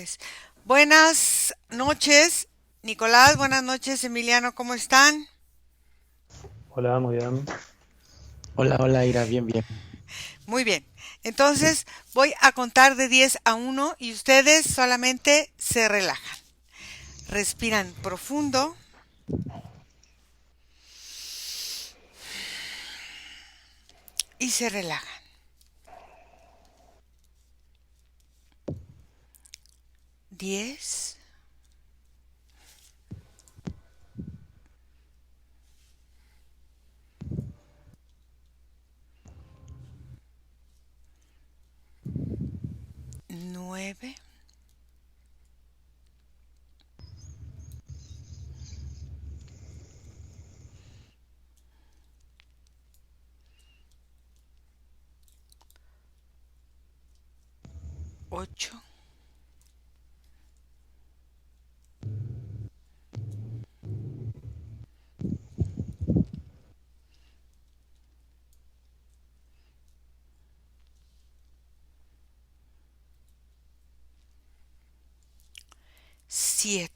Pues buenas noches, Nicolás, buenas noches, Emiliano, ¿cómo están? Hola, muy bien. Hola, hola, Ira, bien, bien. Muy bien. Entonces voy a contar de 10 a 1 y ustedes solamente se relajan. Respiran profundo y se relajan. 10, 9, 8, 7,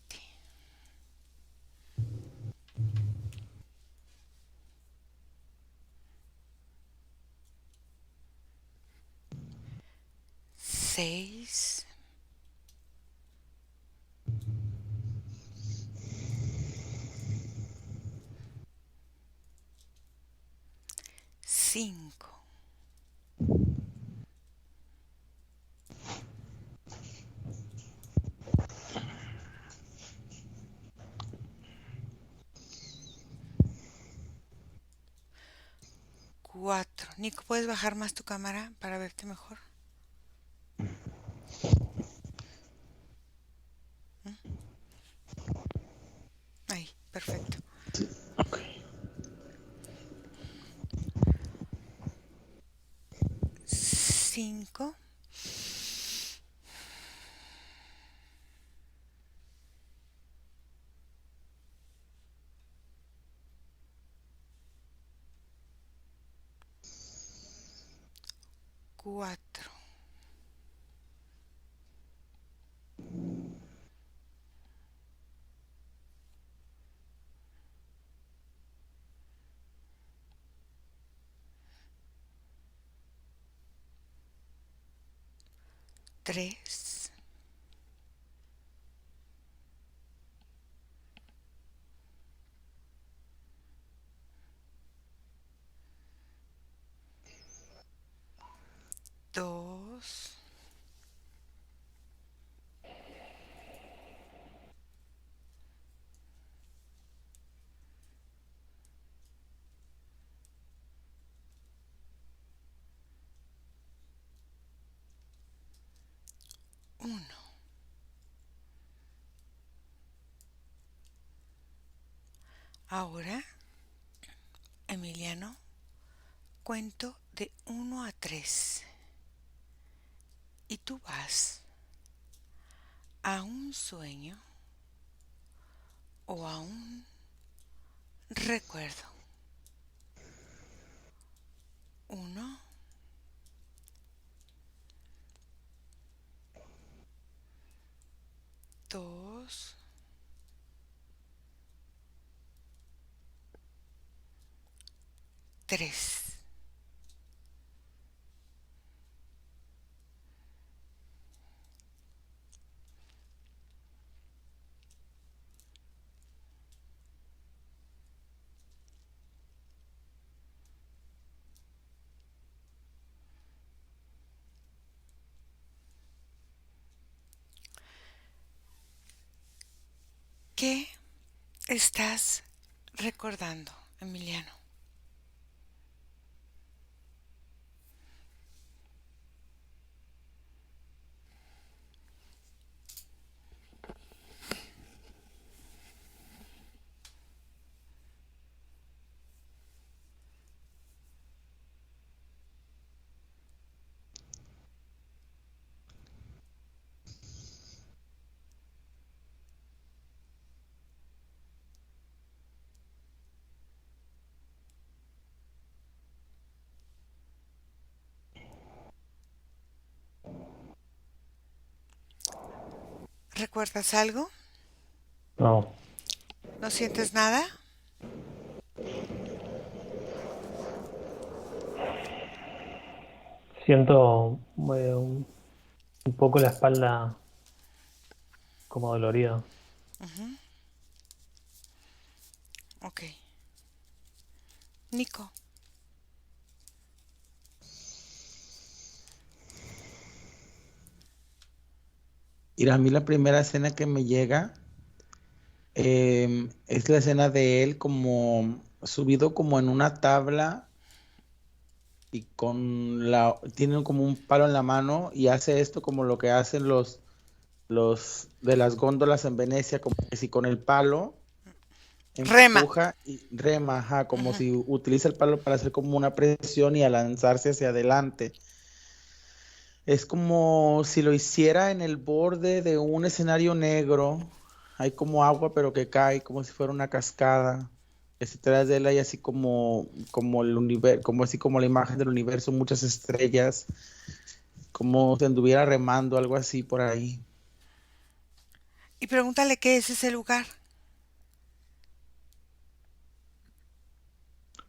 6, 5, 4. Nico, ¿puedes bajar más tu cámara para verte mejor? ¿Mm? Ahí, perfecto. Ok. 5, 4, 3, 2, 1. Ahora, Emiliano, cuento de 1 a 3 y tú vas a un sueño o a un recuerdo. 1, 2, 3. ¿Qué estás recordando, Emiliano? ¿Recuerdas algo? No, ¿No sientes nada? siento un poco la espalda como dolorida. Ujú. Ok. Nico. Y a mí la primera escena que me llega es la escena de él como subido como en una tabla y tiene como un palo en la mano y hace esto como lo que hacen los de las góndolas en Venecia, como que si con el palo Rema. empuja y rema, ajá, como Ujú. si utiliza el palo para hacer como una presión y a lanzarse hacia adelante. Es como si lo hiciera en el borde de un escenario negro. Hay como agua, pero que cae como si fuera una cascada. Detrás de él hay así como el universo, como así como la imagen del universo, muchas estrellas, como si anduviera remando, algo así por ahí. Y pregúntale qué es ese lugar.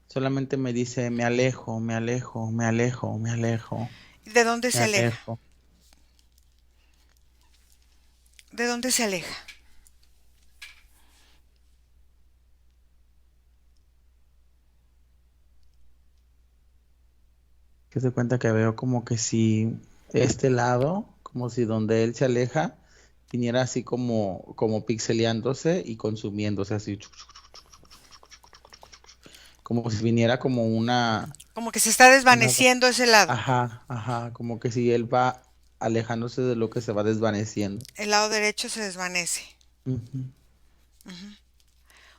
Solamente me dice, me alejo, me alejo, me alejo, me alejo, ¿De dónde me se aleja? alejo. ¿De dónde se aleja? Que se cuenta que veo como que si este lado, como si donde él se aleja, viniera así como pixeleándose y consumiéndose así, como si viniera como Como que se está una, desvaneciendo ese lado. ajá, ajá, como que si él va alejándose de lo que se va desvaneciendo. El lado derecho se desvanece. Ujú.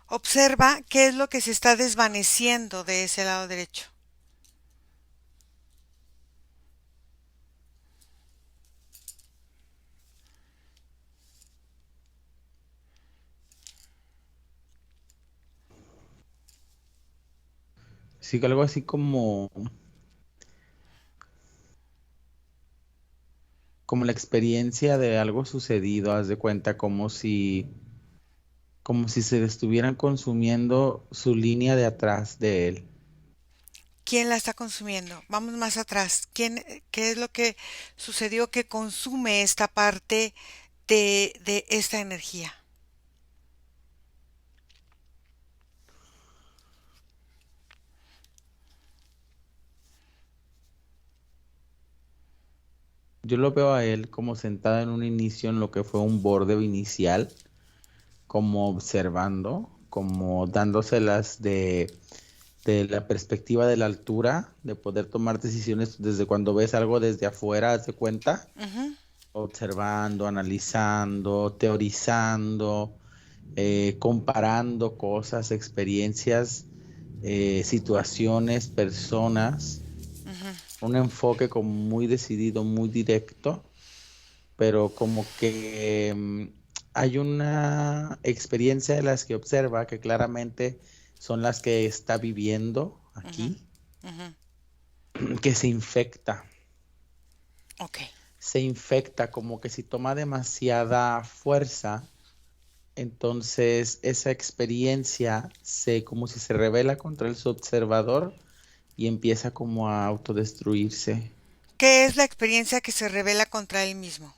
Observa qué es lo que se está desvaneciendo de ese lado derecho. Sí, algo así como la experiencia de algo sucedido, haz de cuenta, como si se le estuvieran consumiendo su línea de atrás de él. ¿Quién la está consumiendo? Vamos más atrás. ¿Qué es lo que sucedió que consume esta parte de esta energía? Yo lo veo a él como sentado en un inicio en lo que fue un borde inicial, como observando, como dándoselas de la perspectiva de la altura, de poder tomar decisiones desde cuando ves algo desde afuera, haz de cuenta, Ujú, observando, analizando, teorizando, comparando cosas, experiencias, situaciones, personas, ujú. un enfoque como muy decidido, muy directo, pero como que hay una experiencia de las que observa que claramente son las que está viviendo Ujú, aquí, ujú. que Ok. se infecta como que si toma demasiada fuerza, entonces esa experiencia como si se revela contra el su observador y empieza como a autodestruirse. ¿Qué es la experiencia que se revela contra él mismo?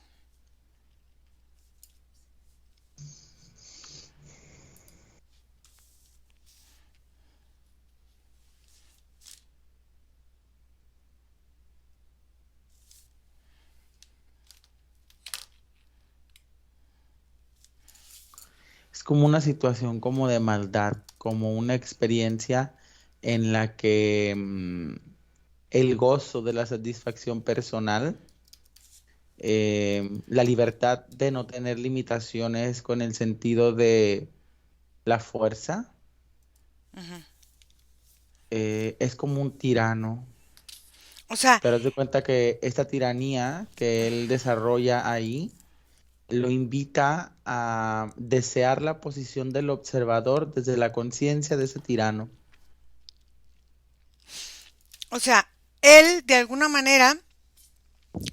Es como una situación como de maldad, como una experiencia en la que el gozo de la satisfacción personal, la libertad de no tener limitaciones con el sentido de la fuerza, Ujú. es como un tirano. O sea, Pero haz de cuenta que esta tiranía que él desarrolla ahí lo invita a desear la posición del observador desde la conciencia de ese tirano. o sea, él de alguna manera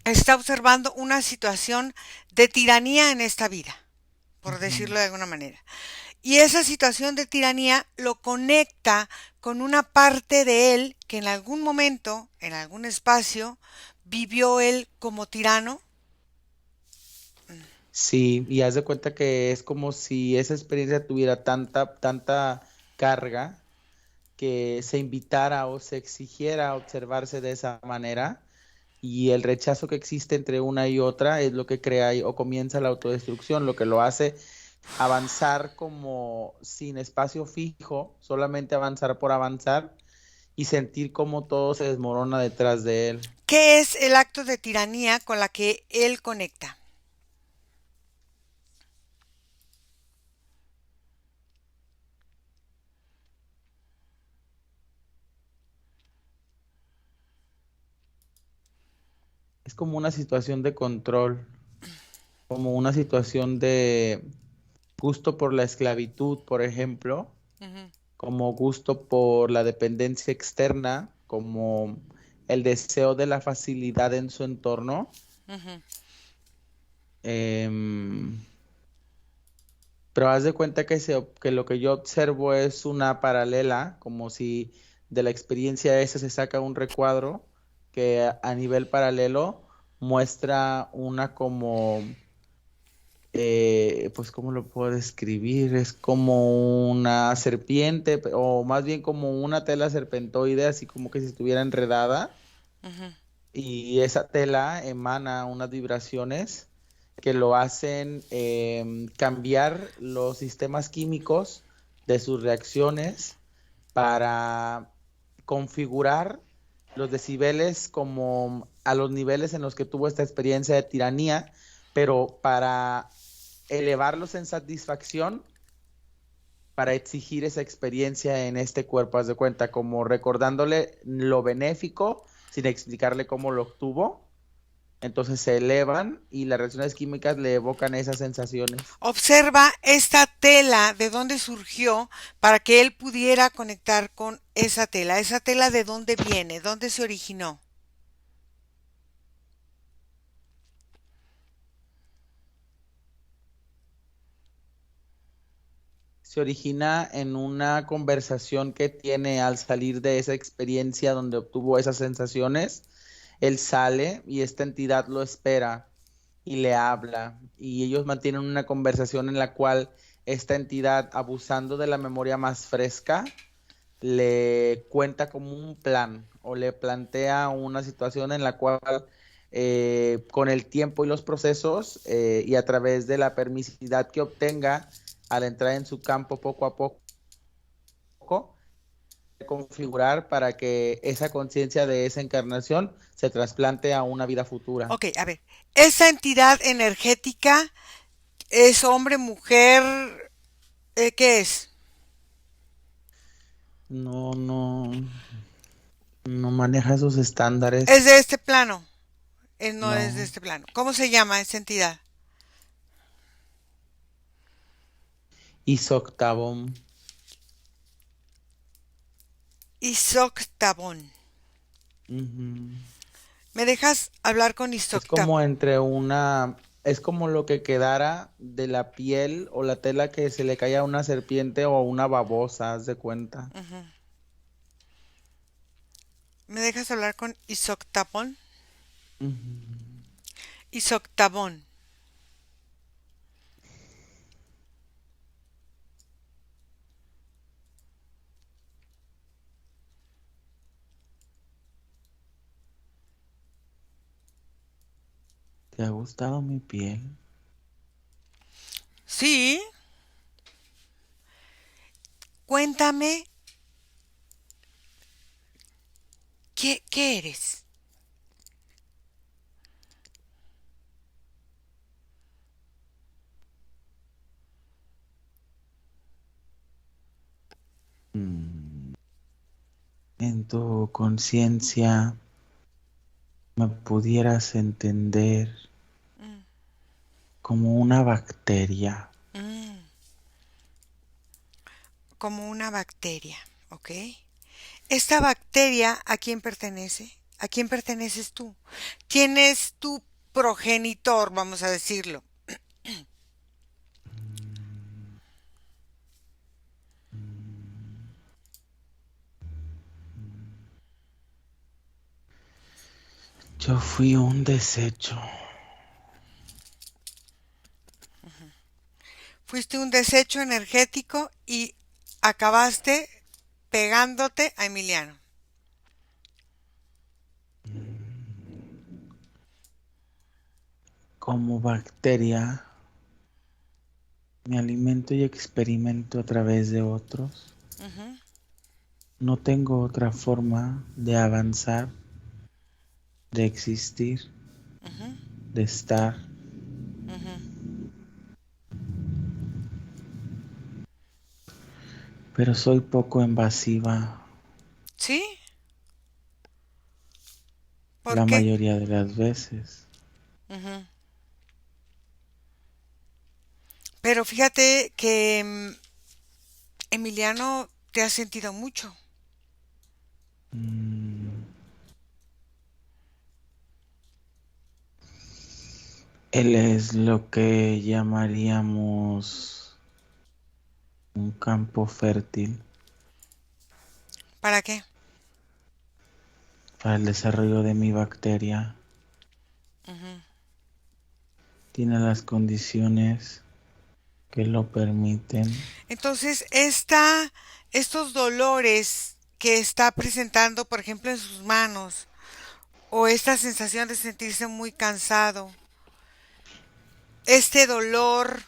está observando una situación de tiranía en esta vida, por Ujú. decirlo de alguna manera. Y esa situación de tiranía lo conecta con una parte de él que en algún momento, en algún espacio, vivió él como tirano. Sí, y haz de cuenta que es como si esa experiencia tuviera tanta carga que se invitara o se exigiera observarse de esa manera, y el rechazo que existe entre una y otra es lo que crea o comienza la autodestrucción, lo que lo hace avanzar como sin espacio fijo, solamente avanzar por avanzar y sentir como todo se desmorona detrás de él. ¿Qué es el acto de tiranía con la que él conecta? Es como una situación de control, como una situación de gusto por la esclavitud, por ejemplo, Ujú, como gusto por la dependencia externa, como el deseo de la facilidad en su entorno. ujú. Em, pero haz de cuenta que lo que yo observo es una paralela, como si de la experiencia esa se saca un recuadro que a nivel paralelo muestra una como pues, ¿cómo lo puedo describir? Es como una serpiente, o más bien como una tela serpentoide, así como que si estuviera enredada, Ujú. y esa tela emana unas vibraciones que lo hacen cambiar los sistemas químicos de sus reacciones para configurar los decibeles como a los niveles en los que tuvo esta experiencia de tiranía, pero para elevarlos en satisfacción, para exigir esa experiencia en este cuerpo, haz de cuenta, como recordándole lo benéfico sin explicarle cómo lo obtuvo. Entonces se elevan y las reacciones químicas le evocan esas sensaciones. Observa esta tela, de dónde surgió para que él pudiera conectar con esa tela. ¿Esa tela de dónde viene? ¿Dónde se originó? Se origina en una conversación que tiene al salir de esa experiencia donde obtuvo esas sensaciones. Él sale y esta entidad lo espera y le habla, y ellos mantienen una conversación en la cual esta entidad, abusando de la memoria más fresca, le cuenta como un plan o le plantea una situación en la cual con el tiempo y los procesos y a través de la permisividad que obtenga al entrar en su campo poco a poco, configurar para que esa conciencia de esa encarnación se trasplante a una vida futura. Ok, a ver. ¿Esa entidad energética es hombre, mujer? ¿Qué es? No, no maneja esos Es estándares. de este plano. No es de No. este plano. ¿Cómo se llama esa entidad? Isoctabón. Isoctabón. Ujú. ¿Me dejas hablar con Es Isoctabón? como es como lo que quedara de la piel o la tela que se le cae a una serpiente o a una babosa, haz de cuenta. Ujú. ¿Me dejas hablar con Isoctabón? Ujú. Isoctabón. ¿Te ha gustado mi piel? Sí, cuéntame, ¿qué eres? Mm, En tu conciencia me pudieras entender Mm, como una bacteria. mm, como una bacteria, ¿ok? ¿Esta bacteria a quién pertenece? ¿A quién perteneces tú? ¿Quién es tu progenitor, vamos a decirlo? Yo fui un desecho. Fuiste un desecho energético y acabaste pegándote a Emiliano. Como bacteria, me alimento y experimento a través de otros. Ujú, No tengo otra forma de avanzar, de existir, ujú, de estar. ujú. Pero soy poco invasiva ¿Sí? ¿Por la qué? mayoría de las veces. Ujú. Pero fíjate que Emiliano te ha sentido mucho. Mm, Él es lo que llamaríamos un campo fértil ¿Para qué? para el desarrollo de mi bacteria. Ujú. Tiene las condiciones que lo permiten. Entonces, estos dolores que está presentando, por ejemplo, en sus manos, o esta sensación de sentirse muy cansado, este dolor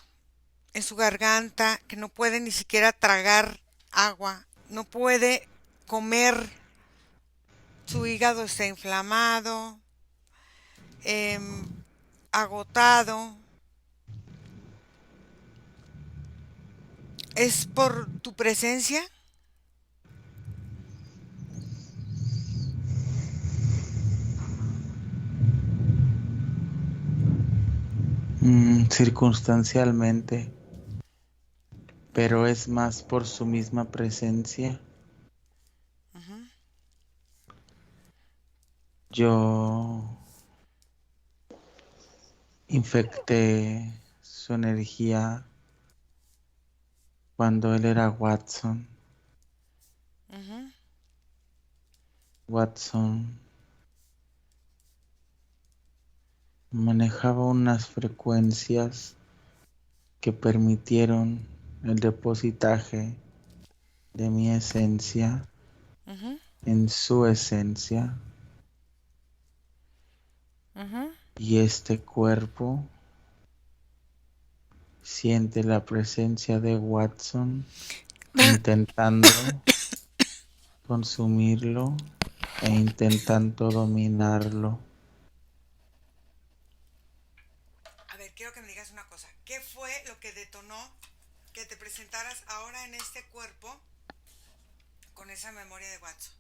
en su garganta, que no puede ni siquiera tragar agua, no puede comer, su hígado está inflamado, em, agotado, ¿es por tu presencia? Circunstancialmente, pero es más por su misma presencia. Ujú, Yo infecté su energía cuando él era Watson. ujú, Watson manejaba unas frecuencias que permitieron el depositaje de mi esencia ujú, en su esencia, ujú. y este cuerpo siente la presencia de Watson intentando consumirlo e intentando dominarlo. A ver, quiero que me digas una cosa. ¿Qué fue lo que detonó que te presentaras ahora en este cuerpo con esa memoria de Watson?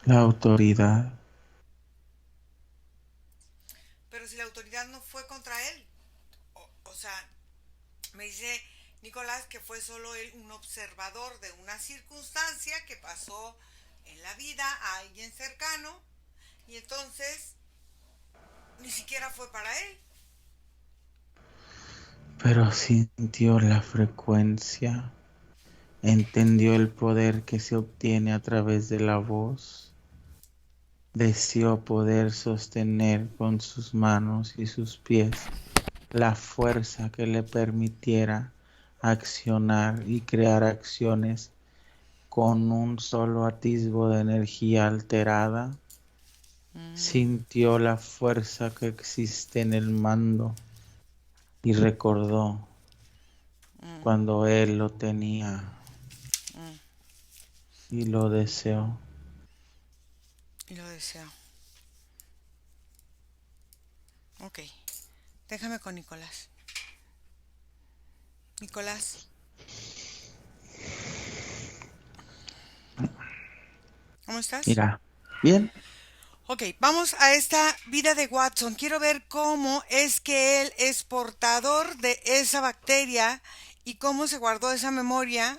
La autoridad. Pero si la autoridad no fue contra él, o sea, me dice Nicolás que fue solo él un observador de una circunstancia que pasó en la vida a alguien cercano y entonces ni siquiera fue para él. Pero sintió la frecuencia, entendió el poder que se obtiene a través de la voz, deseó poder sostener con sus manos y sus pies la fuerza que le permitiera accionar y crear acciones con un solo atisbo de energía alterada. Sintió la fuerza que existe en el mando y recordó cuando él lo tenía y lo deseó. Y lo deseo. Ok, déjame con Nicolás. Nicolás, ¿Cómo estás? Mira, bien. Ok, vamos a esta vida de Watson. Quiero ver cómo es que él es portador de esa bacteria y cómo se guardó esa memoria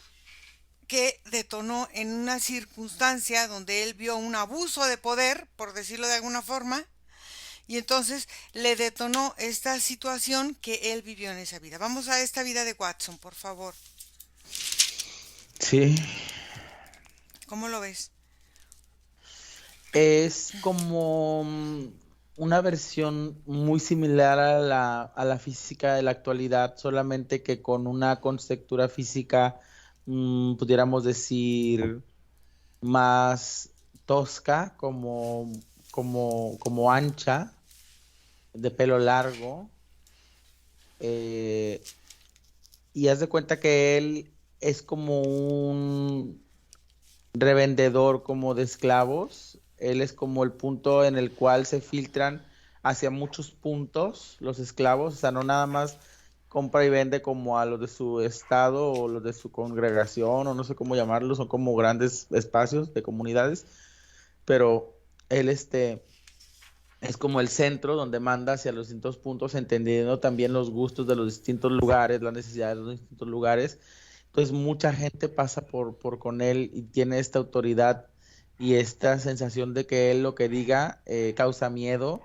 que detonó en una circunstancia donde él vio un abuso de poder, por decirlo de alguna forma, y entonces le detonó esta situación que él vivió en esa vida. Vamos a esta vida de Watson, por favor. Sí. ¿Cómo lo ves? Es como una versión muy similar a la física de la actualidad, solamente que con una conceptura física, pudiéramos decir, más tosca, como ancha, de pelo largo. eh, y haz de cuenta que él es como un revendedor como de esclavos. Él es como el punto en el cual se filtran hacia muchos puntos los esclavos, o sea, no nada más compra y vende como a los de su estado o los de su congregación o no sé cómo llamarlos, son como grandes espacios de comunidades, pero él es como el centro donde manda hacia los distintos puntos, entendiendo también los gustos de los distintos lugares, las necesidades de los distintos lugares. Entonces mucha gente pasa por con él y tiene esta autoridad y esta sensación de que él lo que diga causa miedo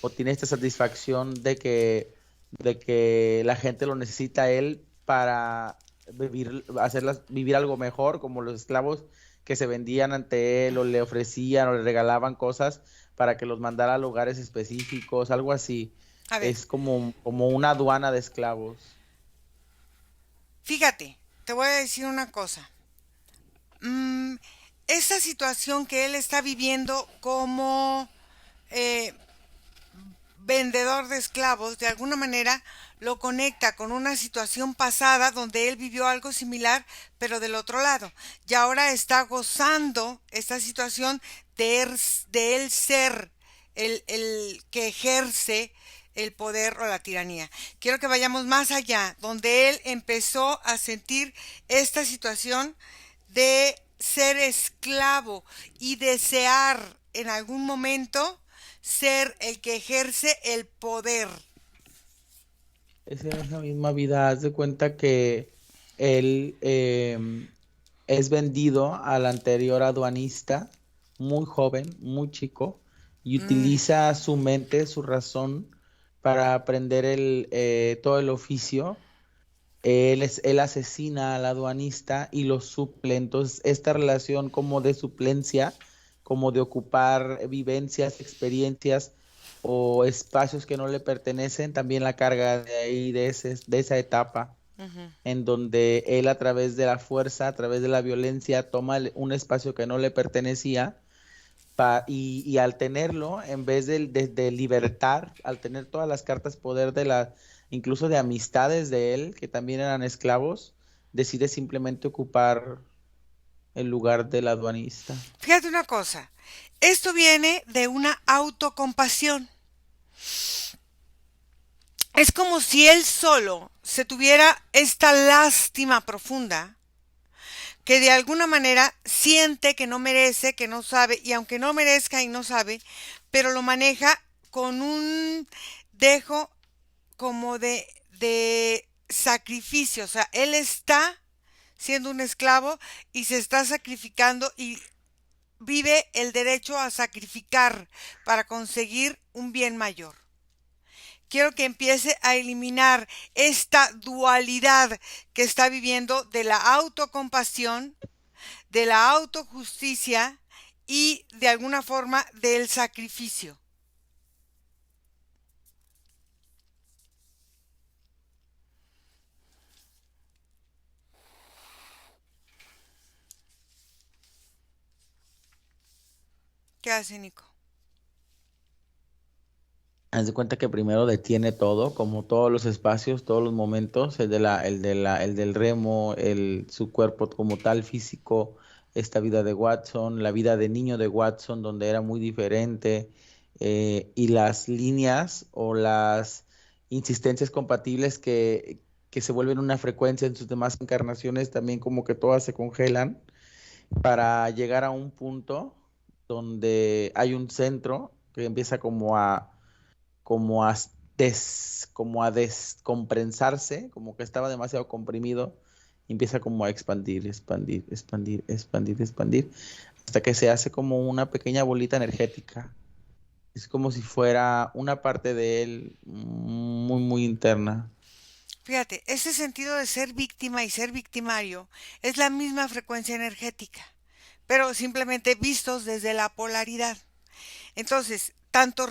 o tiene esta satisfacción de que la gente lo necesita a él para vivir algo mejor, como los esclavos que se vendían ante él o le ofrecían o le regalaban cosas para que los mandara a lugares específicos, algo así. A ver, Es como una aduana de esclavos. fíjate, te voy a decir una cosa. Mm, esa situación que él está viviendo como eh, vendedor de esclavos, de alguna manera lo conecta con una situación pasada donde él vivió algo similar, pero del otro lado. Y ahora está gozando esta situación de él ser el que ejerce el poder o la tiranía. Quiero que vayamos más allá, donde él empezó a sentir esta situación de ser esclavo y desear en algún momento ser el que ejerce el poder. Es en esa misma vida, haz de cuenta que él es vendido al anterior aduanista, muy joven, muy chico, y Mm, utiliza su mente, su razón, para aprender todo el oficio. Él asesina al aduanista y lo suple. Entonces, esta relación como de suplencia, como de ocupar vivencias, experiencias o espacios que no le pertenecen, también la carga de ahí, de esa etapa, ujú. en donde él a través de la fuerza, a través de la violencia, toma un espacio que no le pertenecía. Y al tenerlo, en vez de libertar, al tener todas las cartas poder incluso de amistades de él, que también eran esclavos, decide simplemente ocupar el lugar del aduanista. Fíjate una cosa, esto viene de una autocompasión. Es como si él solo se tuviera esta lástima profunda que de alguna manera siente que no merece, que no sabe, y aunque no merezca y no sabe, pero lo maneja con un dejo como de sacrificio. O sea, él está siendo un esclavo y se está sacrificando y vive el derecho a sacrificar para conseguir un bien mayor. Quiero que empiece a eliminar esta dualidad que está viviendo de la autocompasión, de la autojusticia y de alguna forma del sacrificio. ¿Qué hace Nico? Haz de cuenta que primero detiene todo, como todos los espacios, todos los momentos, el del remo, su cuerpo como tal físico, esta vida de Watson, la vida de niño de Watson, donde era muy diferente, y las líneas o las insistencias compatibles que se vuelven una frecuencia en sus demás encarnaciones, también como que todas se congelan para llegar a un punto donde hay un centro que empieza como a como a descompensarse, como que estaba demasiado comprimido, y empieza como a expandir, expandir, expandir, expandir, expandir, hasta que se hace como una pequeña bolita energética. Es como si fuera una parte de él muy, muy interna. Fíjate, ese sentido de ser víctima y ser victimario es la misma frecuencia energética, pero simplemente vistos desde la polaridad. Entonces, tanto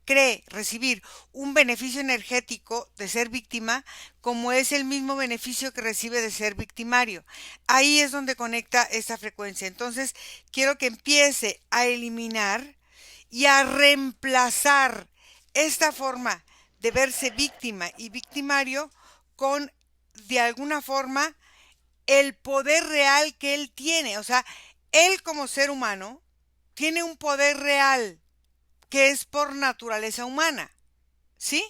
cree recibir un beneficio energético de ser víctima, como es el mismo beneficio que recibe de ser victimario. Ahí es donde conecta esta frecuencia. Entonces, quiero que empiece a eliminar y a reemplazar esta forma de verse víctima y victimario con, de alguna forma, el poder real que él tiene. O sea, él como ser humano tiene un poder real que es por naturaleza humana, ¿sí?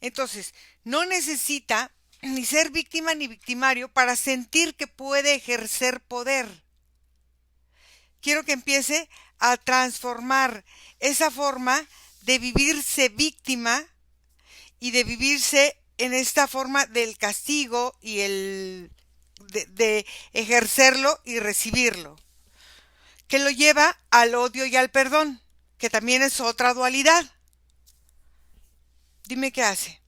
Entonces, no necesita ni ser víctima ni victimario para sentir que puede ejercer poder. Quiero que empiece a transformar esa forma de vivirse víctima y de vivirse en esta forma del castigo y de ejercerlo y recibirlo, que lo lleva al odio y al perdón, que también es otra dualidad. Dime qué hace.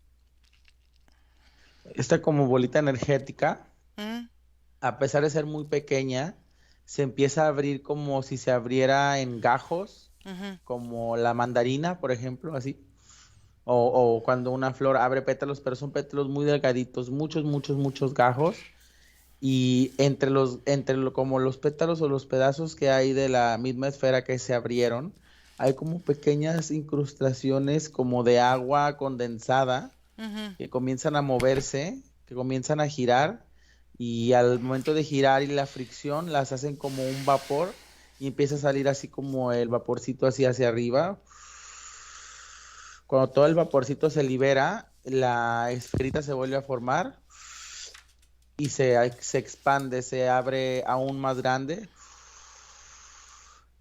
Esta como bolita energética, ¿Mm? a pesar de ser muy pequeña, se empieza a abrir como si se abriera en gajos, Ujú. como la mandarina, por ejemplo, así. O cuando una flor abre pétalos, pero son pétalos muy delgaditos, muchos, muchos, muchos gajos. Y como los pétalos o los pedazos que hay de la misma esfera que se abrieron, hay como pequeñas incrustaciones como de agua condensada Ujú. que comienzan a moverse, que comienzan a girar, y al momento de girar y la fricción las hacen como un vapor, y empieza a salir así como el vaporcito así hacia arriba. Cuando todo el vaporcito se libera, la esferita se vuelve a formar y se expande, se abre aún más grande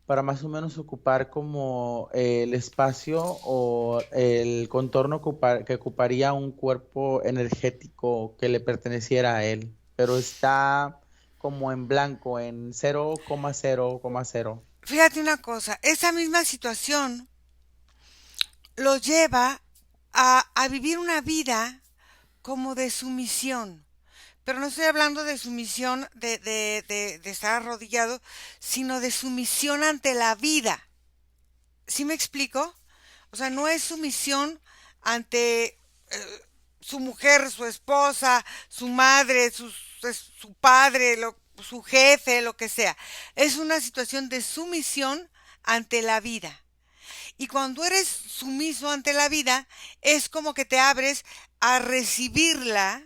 para más o menos ocupar como el espacio o el contorno que ocuparía un cuerpo energético que le perteneciera a él, pero está como en blanco, en 0,0,0. Fíjate una cosa, esa misma situación lo lleva a vivir una vida como de sumisión. Pero no estoy hablando de sumisión de estar arrodillado, sino de sumisión ante la vida. ¿Sí me explico? O sea, no es sumisión ante su mujer, su esposa, su madre, su padre, su jefe, lo que sea. Es una situación de sumisión ante la vida. Y cuando eres sumiso ante la vida, es como que te abres a recibirla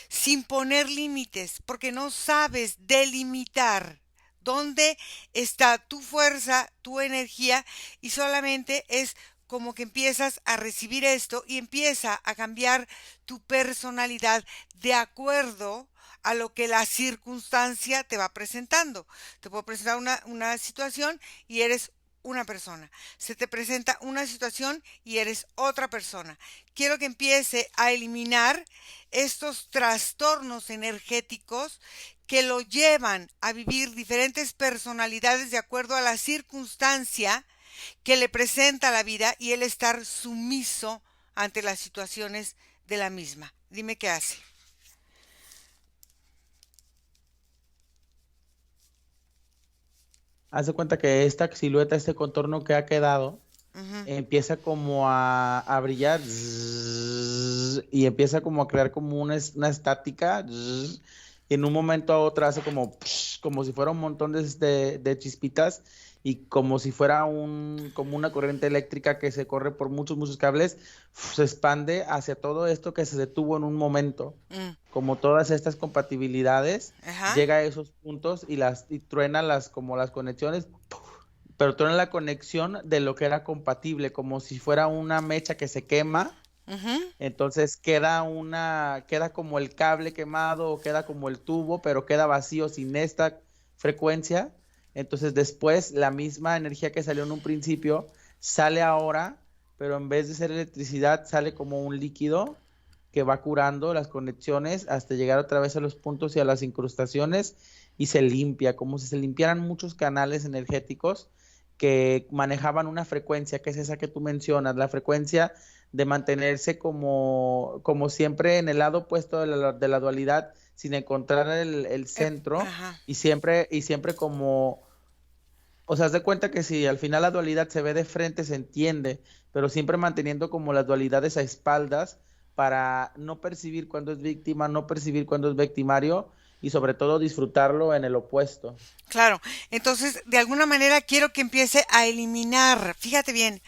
sin poner límites, porque no sabes delimitar dónde está tu fuerza, tu energía, y solamente es como que empiezas a recibir esto y empieza a cambiar tu personalidad de acuerdo a lo que la circunstancia te va presentando. Te puedo presentar una situación y eres una persona. Se te presenta una situación y eres otra persona. Quiero que empiece a eliminar estos trastornos energéticos que lo llevan a vivir diferentes personalidades de acuerdo a la circunstancia que le presenta la vida y el estar sumiso ante las situaciones de la misma. Dime qué hace. Haz de cuenta que esta silueta, este contorno que ha quedado, Ujú. empieza como a brillar zzzz, y empieza como a crear como una estática zzzz, y en un momento a otro hace como psh, como si fuera un montón de chispitas, y como si fuera como una corriente eléctrica que se corre por muchos, muchos cables, se expande hacia todo esto que se detuvo en un momento. Mm. Como todas estas compatibilidades, Ajá. llega a esos puntos y truena como las conexiones, pero truena la conexión de lo que era compatible, como si fuera una mecha que se quema. Ujú. Entonces queda como el cable quemado, o queda como el tubo, pero queda vacío sin esta frecuencia, Entonces después la misma energía que salió en un principio sale ahora, pero en vez de ser electricidad sale como un líquido que va curando las conexiones hasta llegar otra vez a los puntos y a las incrustaciones y se limpia, como si se limpiaran muchos canales energéticos que manejaban una frecuencia, que es esa que tú mencionas, la frecuencia de mantenerse como siempre en el lado opuesto de la dualidad, sin encontrar el centro Ajá. y siempre como, o sea, haz de cuenta que si al final la dualidad se ve de frente, se entiende, pero siempre manteniendo como las dualidades a espaldas para no percibir cuando es víctima, no percibir cuando es victimario y sobre todo disfrutarlo en el opuesto. Claro, entonces de alguna manera quiero que empiece a eliminar, fíjate bien,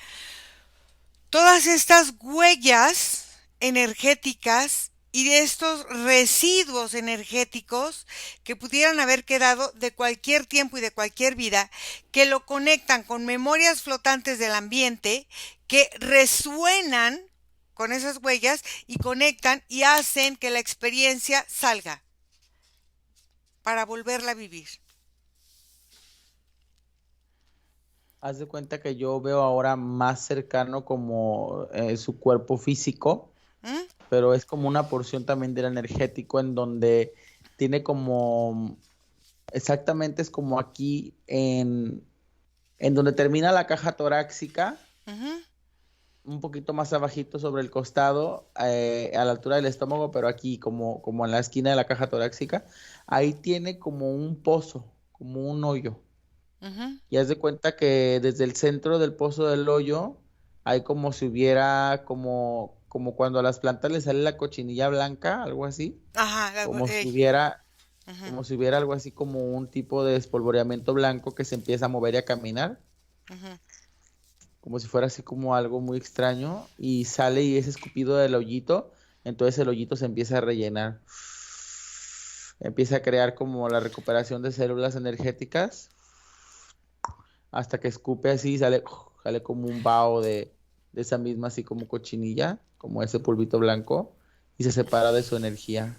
todas estas huellas energéticas y de estos residuos energéticos que pudieran haber quedado de cualquier tiempo y de cualquier vida, que lo conectan con memorias flotantes del ambiente, que resuenan con esas huellas y conectan y hacen que la experiencia salga para volverla a vivir. Haz de cuenta que yo veo ahora más cercano como su cuerpo físico, ¿Mm? pero es como una porción también del energético en donde tiene como, exactamente es como aquí en donde termina la caja torácica, Ujú. un poquito más abajito sobre el costado, a la altura del estómago, pero aquí como en la esquina de la caja torácica, ahí tiene como un pozo, como un hoyo. Ujú. Y haz de cuenta que desde el centro del pozo del hoyo hay como si hubiera, como cuando a las plantas les sale la cochinilla blanca, algo así, Ajá, como si ey, hubiera, ujú, como si hubiera algo así como un tipo de espolvoreamiento blanco que se empieza a mover y a caminar, ujú, como si fuera así como algo muy extraño, y sale y es escupido del hoyito, entonces el hoyito se empieza a rellenar. Empieza a crear como la recuperación de células energéticas hasta que escupe así, sale como un vaho de esa misma, así como cochinilla, como ese polvito blanco, y se separa de su energía.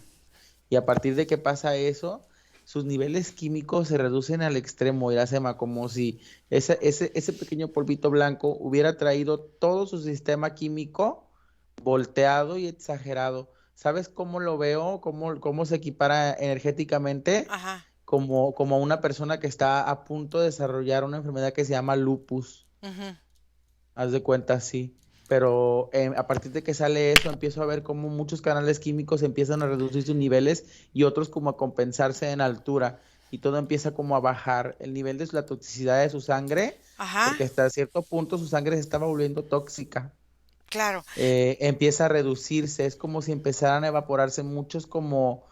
Y a partir de que pasa eso, sus niveles químicos se reducen al extremo, Iracema, como si ese pequeño polvito blanco hubiera traído todo su sistema químico volteado y exagerado. ¿Sabes cómo lo veo? ¿Cómo se equipara energéticamente? ajá, Como una persona que está a punto de desarrollar una enfermedad que se llama lupus. ujú. Haz de cuenta, sí. Pero a partir de que sale eso, empiezo a ver cómo muchos canales químicos empiezan a reducir sus niveles y otros como a compensarse en altura. Y todo empieza como a bajar el nivel de la toxicidad de su sangre, Ajá, porque hasta cierto punto su sangre se estaba volviendo tóxica. claro. Empieza a reducirse, es como si empezaran a evaporarse muchos como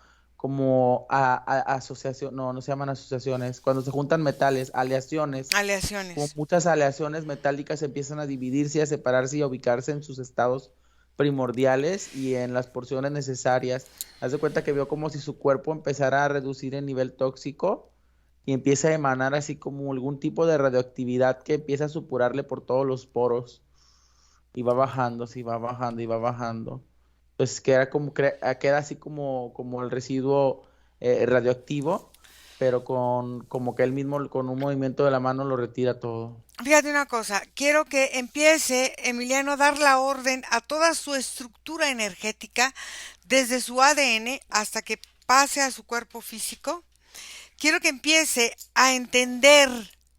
asociación, no se llaman asociaciones, cuando se juntan metales, aleaciones, como Aleaciones. muchas aleaciones metálicas empiezan a dividirse, y a separarse y a ubicarse en sus estados primordiales y en las porciones necesarias. Haz de cuenta que veo como si su cuerpo empezara a reducir el nivel tóxico y empieza a emanar así como algún tipo de radioactividad que empieza a supurarle por todos los poros y va bajando, sí, va bajando y va bajando. Entonces queda así como el residuo radioactivo, pero como que él mismo con un movimiento de la mano lo retira todo. Fíjate una cosa, quiero que empiece Emiliano a dar la orden a toda su estructura energética, desde su ADN hasta que pase a su cuerpo físico. Quiero que empiece a entender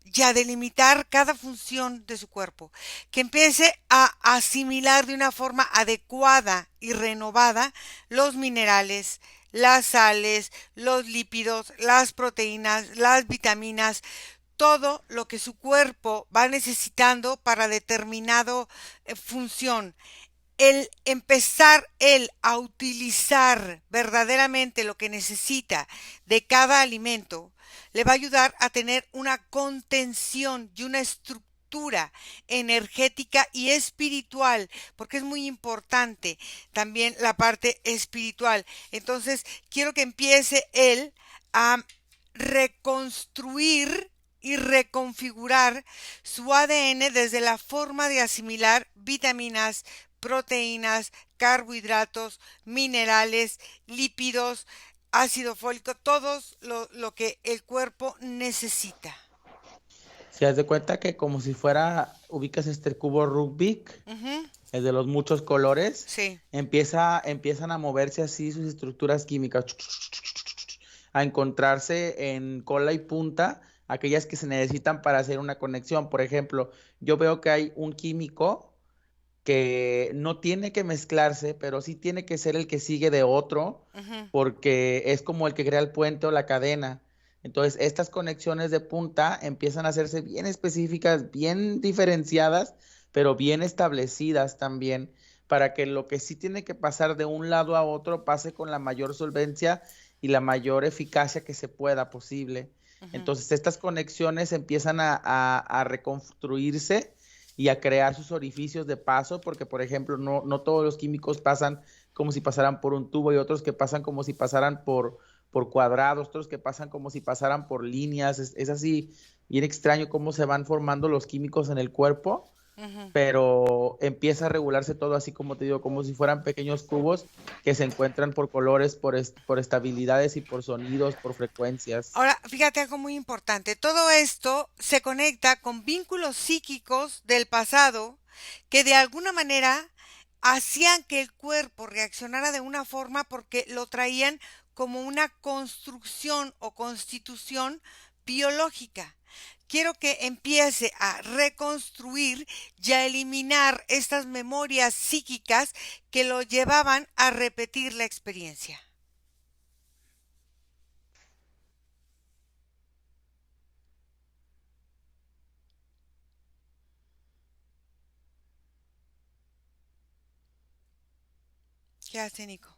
y a delimitar cada función de su cuerpo, que empiece a asimilar de una forma adecuada y renovada los minerales, las sales, los lípidos, las proteínas, las vitaminas, todo lo que su cuerpo va necesitando para determinado función. El empezar él a utilizar verdaderamente lo que necesita de cada alimento le va a ayudar a tener una contención y una estructura energética y espiritual, porque es muy importante también la parte espiritual. Entonces, quiero que empiece él a reconstruir y reconfigurar su ADN desde la forma de asimilar vitaminas, proteínas, carbohidratos, minerales, lípidos, ácido fólico, todo lo que el cuerpo necesita. Si haz de cuenta que como si fuera, ubicas este cubo Rubik, Ujú, el de los muchos colores, sí. empiezan a moverse así sus estructuras químicas, a encontrarse en cola y punta, aquellas que se necesitan para hacer una conexión. Por ejemplo, yo veo que hay un químico que no tiene que mezclarse, pero sí tiene que ser el que sigue de otro, Ujú, porque es como el que crea el puente o la cadena. Entonces, estas conexiones de punta empiezan a hacerse bien específicas, bien diferenciadas, pero bien establecidas también, para que lo que sí tiene que pasar de un lado a otro pase con la mayor solvencia y la mayor eficacia que se pueda posible. ujú. Entonces, estas conexiones empiezan a reconstruirse y a crear sus orificios de paso, porque por ejemplo, no todos los químicos pasan como si pasaran por un tubo y otros que pasan como si pasaran por cuadrados, otros que pasan como si pasaran por líneas. Es así bien extraño cómo se van formando los químicos en el cuerpo, Ujú. pero empieza a regularse todo así como te digo, como si fueran pequeños cubos que se encuentran por colores, por estabilidades y por sonidos, por frecuencias. Ahora, fíjate algo muy importante. Todo esto se conecta con vínculos psíquicos del pasado que de alguna manera hacían que el cuerpo reaccionara de una forma porque lo traían como una construcción o constitución biológica. Quiero que empiece a reconstruir y a eliminar estas memorias psíquicas que lo llevaban a repetir la experiencia. ¿Qué hace, Nico?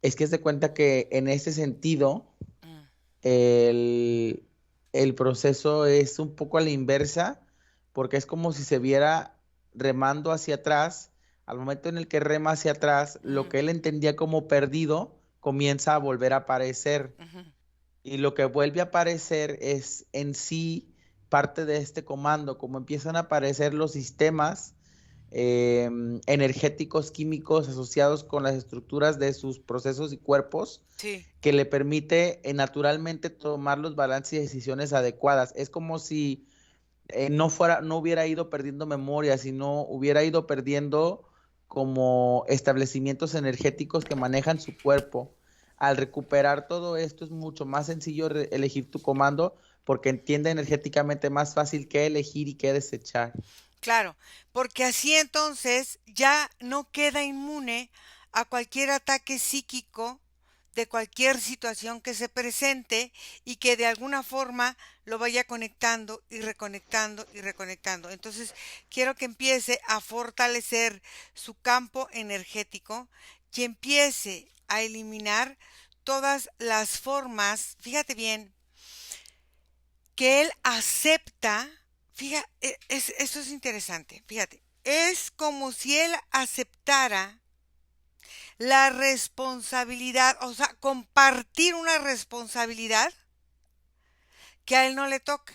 Es que es de cuenta que en ese sentido, Mm, el, el proceso es un poco a la inversa, porque es como si se viera remando hacia atrás. Al momento en el que rema hacia atrás, lo ujú, que él entendía como perdido comienza a volver a aparecer. ujú. Y lo que vuelve a aparecer es en sí parte de este comando, como empiezan a aparecer los sistemas eh, energéticos químicos asociados con las estructuras de sus procesos y cuerpos Sí. que le permite naturalmente tomar los balances y decisiones adecuadas. Es como si no hubiera ido perdiendo memoria, sino hubiera ido perdiendo como establecimientos energéticos que manejan su cuerpo. Al recuperar todo esto es mucho más sencillo elegir tu comando porque entiende energéticamente más fácil qué elegir y qué desechar. Claro, porque así entonces ya no queda inmune a cualquier ataque psíquico de cualquier situación que se presente y que de alguna forma lo vaya conectando y reconectando y reconectando. Entonces, quiero que empiece a fortalecer su campo energético y empiece a eliminar todas las formas, fíjate bien, que él acepta, fíjate, esto es interesante, fíjate, es como si él aceptara la responsabilidad, o sea, compartir una responsabilidad que a él no le toca.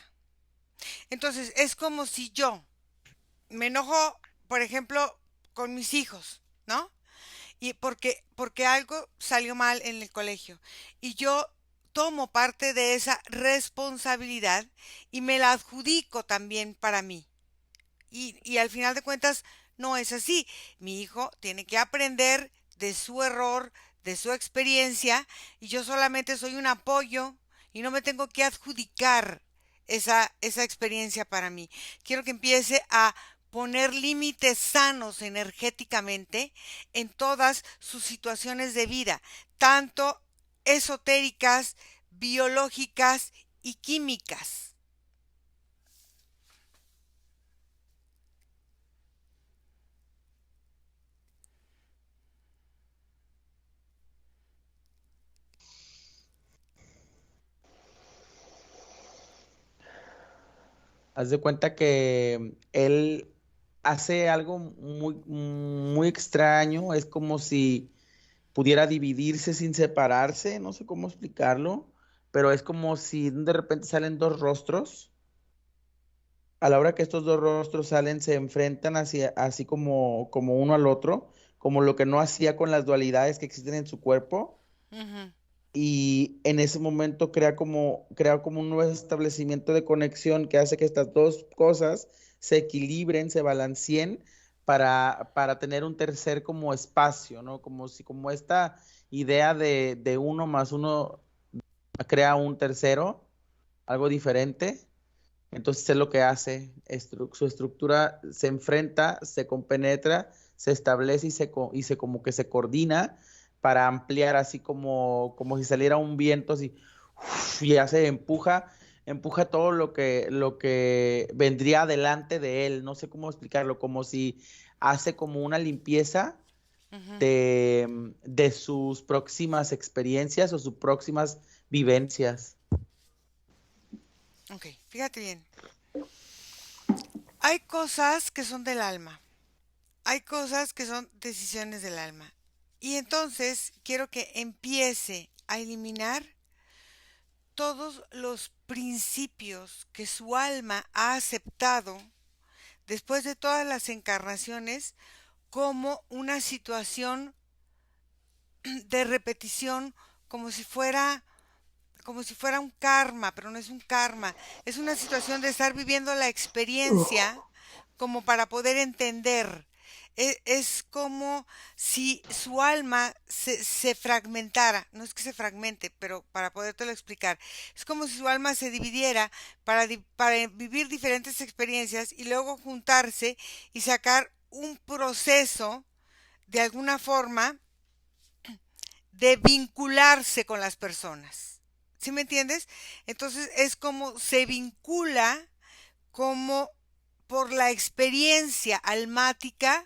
Entonces, es como si yo me enojo, por ejemplo, con mis hijos, ¿no? Y porque algo salió mal en el colegio. Y yo tomo parte de esa responsabilidad y me la adjudico también para mí. Y al final de cuentas no es así. Mi hijo tiene que aprender de su error, de su experiencia, y yo solamente soy un apoyo y no me tengo que adjudicar esa experiencia para mí. Quiero que empiece a poner límites sanos energéticamente en todas sus situaciones de vida, tanto esotéricas, biológicas y químicas. Haz de cuenta que él hace algo muy extraño, es como si pudiera dividirse sin separarse, no sé cómo explicarlo, pero es como si de repente salen dos rostros. A la hora que estos dos rostros salen, se enfrentan así como uno al otro, como lo que no hacía con las dualidades que existen en su cuerpo. Ujú. y en ese momento crea como un nuevo establecimiento de conexión que hace que estas dos cosas se equilibren, se balanceen para tener un tercer como espacio, ¿no? Como si, como esta idea de uno más uno crea un tercero, algo diferente. Entonces es lo que hace, su estructura se enfrenta, se compenetra, se establece y se como que se coordina para ampliar así como si saliera un viento así, y ya se empuja todo lo que vendría delante de él, no sé cómo explicarlo, como si hace como una limpieza Ujú. de sus próximas experiencias o sus próximas vivencias. Ok, fíjate bien. Hay cosas que son del alma. Hay cosas que son decisiones del alma. Y entonces quiero que empiece a eliminar todos los principios que su alma ha aceptado después de todas las encarnaciones como una situación de repetición, como si fuera como si fuera un karma, pero no es un karma, es una situación de estar viviendo la experiencia como para poder entender. Es como si su alma se fragmentara, no es que se fragmente, pero para podértelo explicar, es como si su alma se dividiera para vivir diferentes experiencias y luego juntarse y sacar un proceso de alguna forma de vincularse con las personas. ¿Sí me entiendes? Entonces es como se vincula como por la experiencia almática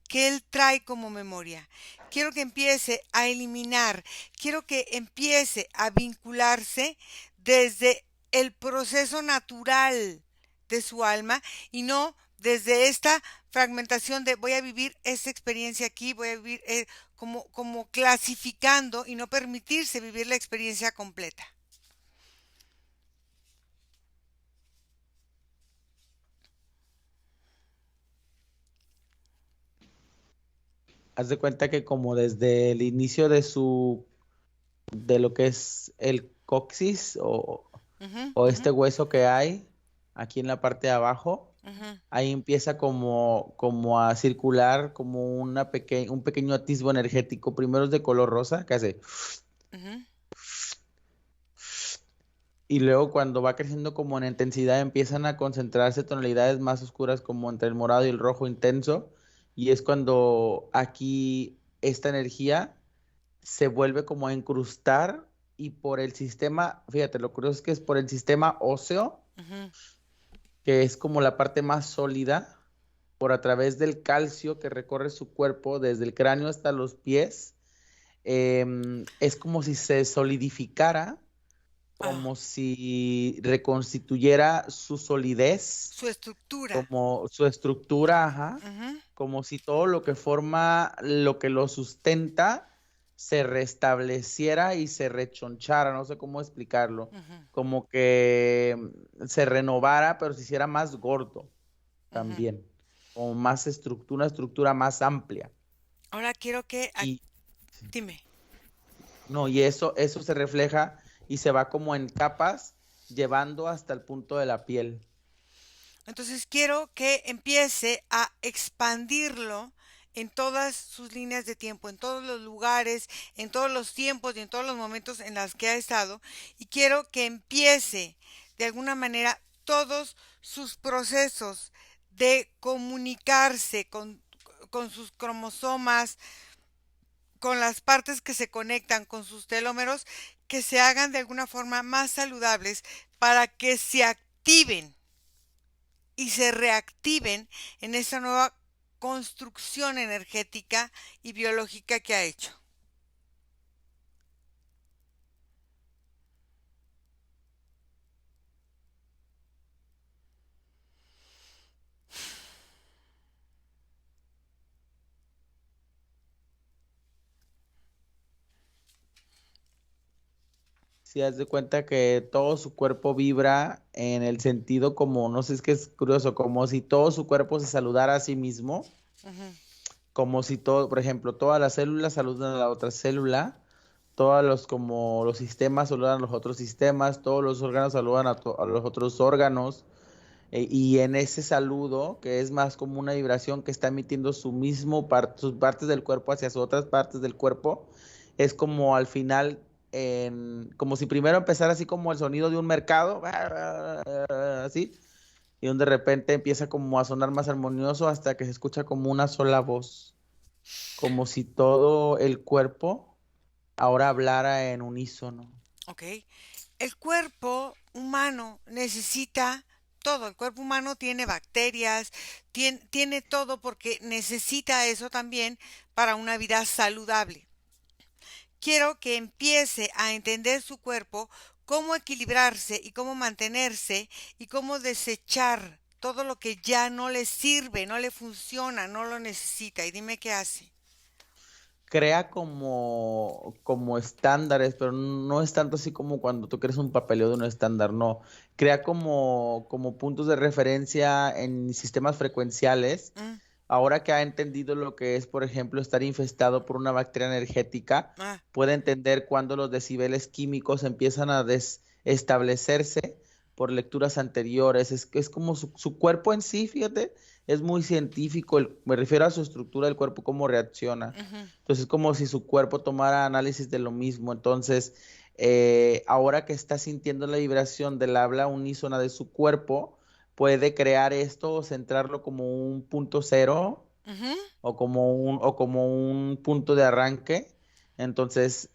que él trae como memoria. Quiero que empiece a eliminar, quiero que empiece a vincularse desde el proceso natural de su alma y no desde esta fragmentación de voy a vivir esta experiencia aquí, voy a vivir como clasificando y no permitirse vivir la experiencia completa. Haz de cuenta que como desde el inicio de lo que es el coxis Ujú, o ujú, este hueso que hay aquí en la parte de abajo, ujú, ahí empieza como a circular como un pequeño atisbo energético. Primero es de color rosa, que hace, ujú, y luego cuando va creciendo como en intensidad empiezan a concentrarse tonalidades más oscuras como entre el morado y el rojo intenso, y es cuando aquí esta energía se vuelve como a incrustar y por el sistema, fíjate, lo curioso es que es por el sistema óseo, ujú. que es como la parte más sólida, por a través del calcio que recorre su cuerpo desde el cráneo hasta los pies, es como si se solidificara, Ah, como si reconstituyera su solidez, su estructura. como su estructura, ajá, Ujú, como si todo lo que forma, lo que lo sustenta, se restableciera y se rechonchara, no sé cómo explicarlo, ujú, como que se renovara, pero se hiciera más gordo ujú. también, como más estructura, una estructura más amplia. Ahora quiero que Y dime. no, y eso se refleja y se va como en capas, llevando hasta el punto de la piel. Entonces quiero que empiece a expandirlo en todas sus líneas de tiempo, en todos los lugares, en todos los tiempos y en todos los momentos en los que ha estado. Y quiero que empiece de alguna manera todos sus procesos de comunicarse con sus cromosomas, con las partes que se conectan con sus telómeros, que se hagan de alguna forma más saludables para que se activen y se reactiven en esa nueva construcción energética y biológica que ha hecho. Si haz de cuenta que todo su cuerpo vibra en el sentido como, no sé, es que es curioso, como si todo su cuerpo se saludara a sí mismo, Ujú, como si todo, por ejemplo, todas las células saludan a la otra célula, todos los como los sistemas saludan a los otros sistemas, todos los órganos saludan a los otros órganos, y en ese saludo, que es más como una vibración que está emitiendo sus partes del cuerpo hacia sus otras partes del cuerpo, es como al final, como si primero empezara así como el sonido de un mercado, así, y donde de repente empieza como a sonar más armonioso hasta que se escucha como una sola voz, como si todo el cuerpo ahora hablara en unísono. ¿Ok? El cuerpo humano necesita todo. El cuerpo humano tiene bacterias, tiene todo porque necesita eso también para una vida saludable. Quiero que empiece a entender su cuerpo, cómo equilibrarse y cómo mantenerse y cómo desechar todo lo que ya no le sirve, no le funciona, no lo necesita. Y dime qué hace. Crea como estándares, pero no es tanto así como cuando tú creas un papeleo de un estándar, no. Crea como puntos de referencia en sistemas frecuenciales. Mm, Ahora que ha entendido lo que es, por ejemplo, estar infestado por una bacteria energética, ah, puede entender cuándo los decibeles químicos empiezan a desestablecerse por lecturas anteriores. Es como su cuerpo en sí, fíjate, es muy científico. Me refiero a su estructura del cuerpo, cómo reacciona. ujú. Entonces es como si su cuerpo tomara análisis de lo mismo. Entonces, ahora que está sintiendo la vibración del habla unísona de su cuerpo, puede crear esto o centrarlo como un punto cero Ujú. o como un punto de arranque. Entonces,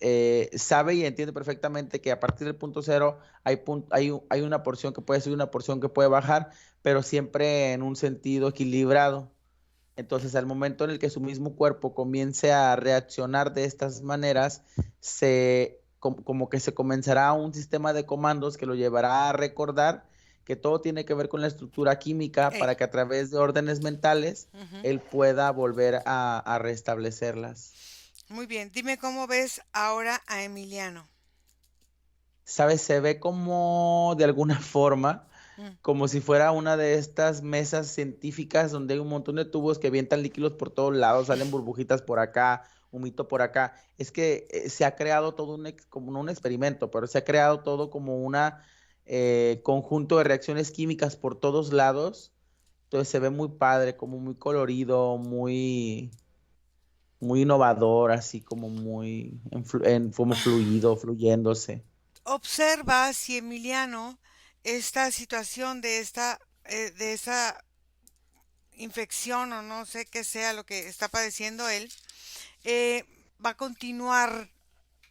sabe y entiende perfectamente que a partir del punto cero hay una porción que puede subir, una porción que puede bajar, pero siempre en un sentido equilibrado. Entonces, al momento en el que su mismo cuerpo comience a reaccionar de estas maneras, como que se comenzará un sistema de comandos que lo llevará a recordar que todo tiene que ver con la estructura química Ey, para que a través de órdenes mentales ujú. él pueda volver a restablecerlas. Muy bien, dime cómo ves ahora a Emiliano. ¿Sabes? Se ve como de alguna forma Mm, como si fuera una de estas mesas científicas donde hay un montón de tubos que avientan líquidos por todos lados, salen burbujitas por acá, humito por acá. Es que se ha creado todo como no un experimento, pero se ha creado todo como una conjunto de reacciones químicas por todos lados. Entonces se ve muy padre, como muy colorido, muy innovador, así como muy como fluido, fluyéndose. Observa si Emiliano, esta situación de esa infección o no sé qué sea lo que está padeciendo él, eh, va a continuar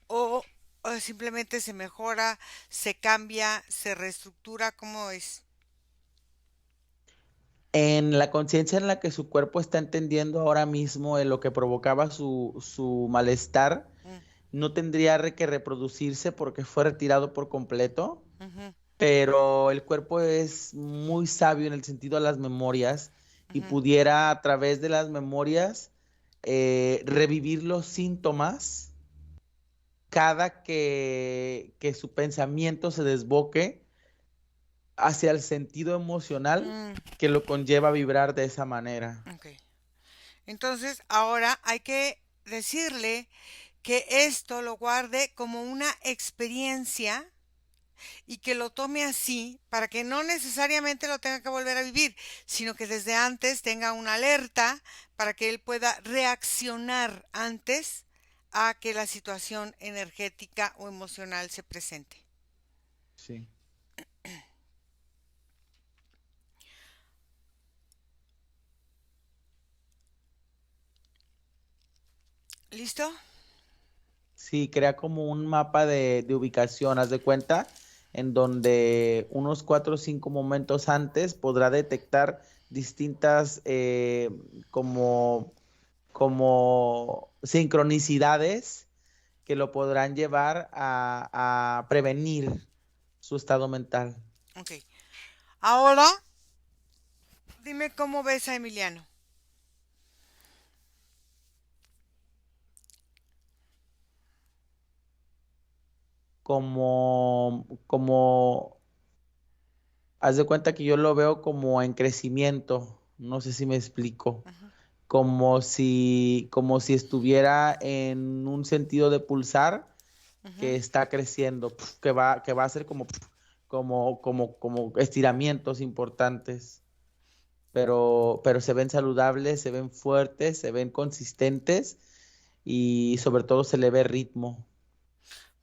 o, o simplemente se mejora, se cambia, se reestructura, ¿cómo es? En la conciencia en la que su cuerpo está entendiendo ahora mismo en lo que provocaba su malestar, Mm, no tendría que reproducirse porque fue retirado por completo, ujú, pero el cuerpo es muy sabio en el sentido de las memorias y ujú, pudiera a través de las memorias revivir los síntomas cada que su pensamiento se desboque hacia el sentido emocional mm, que lo conlleva a vibrar de esa manera. ok. Entonces, ahora hay que decirle que esto lo guarde como una experiencia y que lo tome así para que no necesariamente lo tenga que volver a vivir, sino que desde antes tenga una alerta para que él pueda reaccionar antes a que la situación energética o emocional se presente. Sí. ¿Listo? Sí, crea como un mapa de ubicación, haz de cuenta, en donde unos 4 o 5 momentos antes podrá detectar distintas como sincronicidades que lo podrán llevar a prevenir su estado mental. Ok. Ahora, dime cómo ves a Emiliano. Como haz de cuenta que yo lo veo como en crecimiento, no sé si me explico. Ujú, Como si estuviera en un sentido de pulsar, Ujú. que está creciendo, que va a hacer como estiramientos importantes, pero se ven saludables, se ven fuertes, se ven consistentes y sobre todo se le ve ritmo.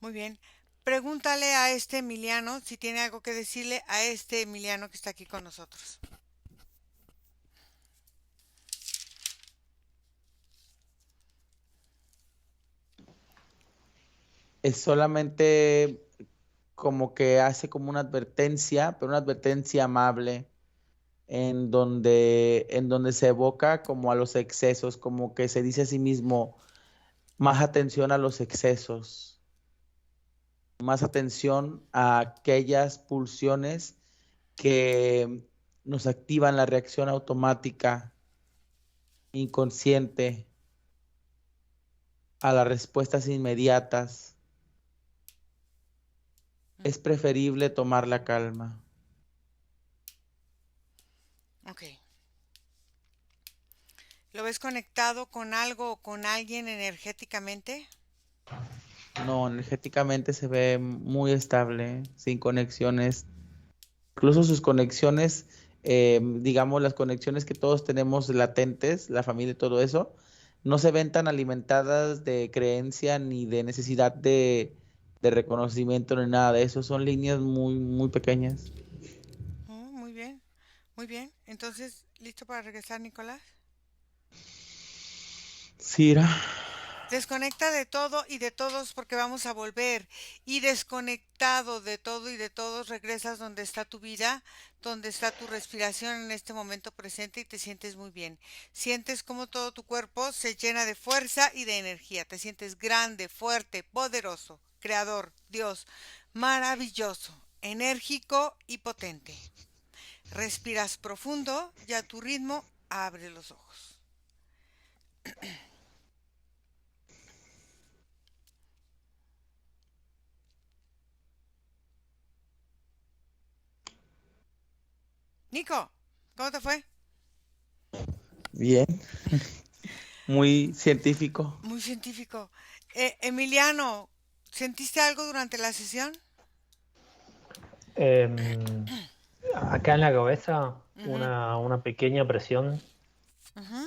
Muy bien. Pregúntale a este Emiliano si tiene algo que decirle a este Emiliano que está aquí con nosotros. Es solamente como que hace como una advertencia, pero una advertencia amable, en donde se evoca como a los excesos, como que se dice a sí mismo, más atención a los excesos, más atención a aquellas pulsiones que nos activan la reacción automática, inconsciente, a las respuestas inmediatas. Es preferible tomar la calma. Ok. ¿Lo ves conectado con algo o con alguien energéticamente? No, energéticamente se ve muy estable, sin conexiones. Incluso sus conexiones, digamos, las conexiones que todos tenemos latentes, la familia y todo eso, no se ven tan alimentadas de creencia ni de necesidad de reconocimiento ni nada de eso. Son líneas muy, muy pequeñas. Muy bien, muy bien. Entonces, ¿listo para regresar, Nicolás? Sira, Desconecta de todo y de todos porque vamos a volver. Y desconectado de todo y de todos, regresas donde está tu vida, donde está tu respiración en este momento presente y te sientes muy bien. Sientes como todo tu cuerpo se llena de fuerza y de energía. Te sientes grande, fuerte, poderoso, creador, Dios, maravilloso, enérgico y potente. Respiras profundo y a tu ritmo abre los ojos. Nico, ¿cómo te fue? bien, muy científico. Muy científico. Emiliano, ¿sentiste algo durante la sesión? Em, Acá en la cabeza, Ujú, una pequeña presión, ujú.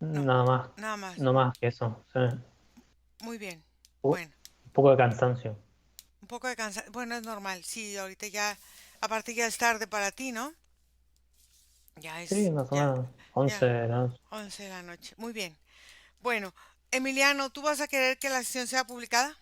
No, nada más, nada más. no más que eso. Sí. Muy bien. Un Bueno, poco de cansancio. un poco de cansancio. Bueno, es normal. Sí, ahorita ya, aparte ya es tarde para ti, ¿no? Sí, más o Ya, menos. 11 ya, de la noche. 11 de la noche. Muy bien. Bueno, Emiliano, ¿tú vas a querer que la sesión sea publicada?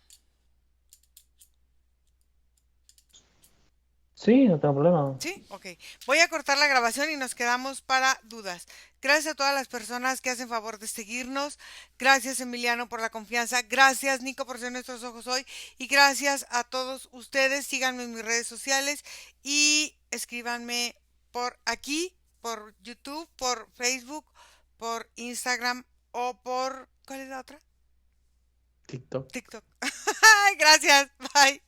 Sí, no tengo problema. Sí, ok. Voy a cortar la grabación y nos quedamos para dudas. Gracias a todas las personas que hacen favor de seguirnos. Gracias Emiliano por la confianza. Gracias Nico por ser nuestros ojos hoy. Y gracias a todos ustedes. Síganme en mis redes sociales y escríbanme por aquí, por YouTube, por Facebook, por Instagram o por... ¿Cuál es la otra? TikTok. TikTok. Gracias. Bye.